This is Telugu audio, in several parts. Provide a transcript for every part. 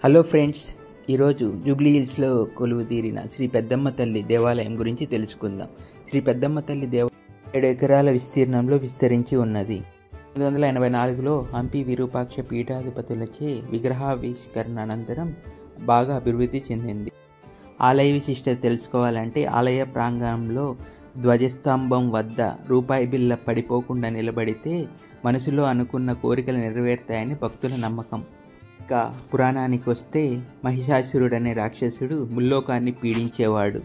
హలో ఫ్రెండ్స్, ఈరోజు జూబ్లీ హిల్స్లో కొలువుదీరిన శ్రీ పెద్దమ్మ తల్లి దేవాలయం గురించి తెలుసుకుందాం. శ్రీ పెద్దమ్మ తల్లి దేవాలయం 7 ఎకరాల విస్తీర్ణంలో విస్తరించి ఉన్నది. 1984లో హంపి విరూపాక్ష పీఠాధిపతులచే విగ్రహావిష్కరణ అనంతరం బాగా అభివృద్ధి చెందింది. ఆలయ విశిష్టత తెలుసుకోవాలంటే ఆలయ ప్రాంగణంలో ధ్వజస్తంభం వద్ద రూపాయి బిళ్ళ పడిపోకుండా నిలబడితే మనసులో అనుకున్న కోరికలు నెరవేరుతాయని భక్తుల నమ్మకం. ఇక పురాణానికి వస్తే మహిషాసురుడనే రాక్షసుడు ముల్లోకాన్ని పీడించేవాడు,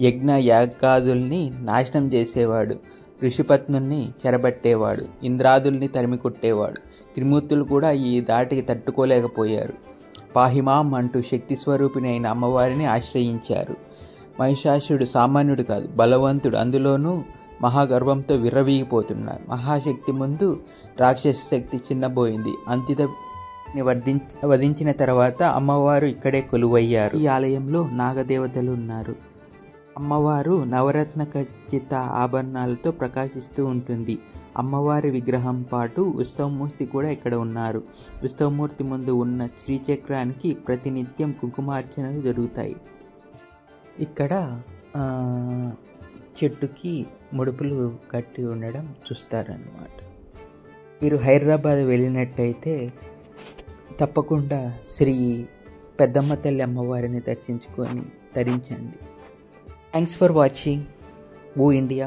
యజ్ఞ యాగాదుల్ని నాశనం చేసేవాడు, ఋషిపత్నుల్ని చెరబట్టేవాడు, ఇంద్రాదుల్ని తరిమి కొట్టేవాడు. త్రిమూర్తులు కూడా ఈ దాటికి తట్టుకోలేకపోయారు. పాహిమాం అంటూ శక్తి స్వరూపిణి అయిన అమ్మవారిని ఆశ్రయించారు. మహిషాసురుడు సామాన్యుడు కాదు, బలవంతుడు, అందులోనూ మహాగర్వంతో విర్రవీగిపోతున్నాడు. మహాశక్తి ముందు రాక్షస శక్తి చిన్నబోయింది. వధించిన తర్వాత అమ్మవారు ఇక్కడే కొలువయ్యారు. ఈ ఆలయంలో నాగదేవతలు ఉన్నారు. అమ్మవారు నవరత్న ఖచ్చిత ఆభరణాలతో ప్రకాశిస్తూ ఉంటుంది. అమ్మవారి విగ్రహం పాటు ఉత్సవమూర్తి కూడా ఇక్కడ ఉన్నారు. ఉత్సవమూర్తి ముందు ఉన్న శ్రీచక్రానికి ప్రతినిత్యం కుంకుమార్చనలు జరుగుతాయి. ఇక్కడ చెట్టుకి ముడుపులు కట్టి ఉండడం చూస్తారన్నమాట. మీరు హైదరాబాద్ వెళ్ళినట్టయితే తప్పకుండా శ్రీ పెద్దమ్మ తల్లి అమ్మవారిని దర్శించుకొని తరించండి. Thanks for watching. ఓ ఇండియా.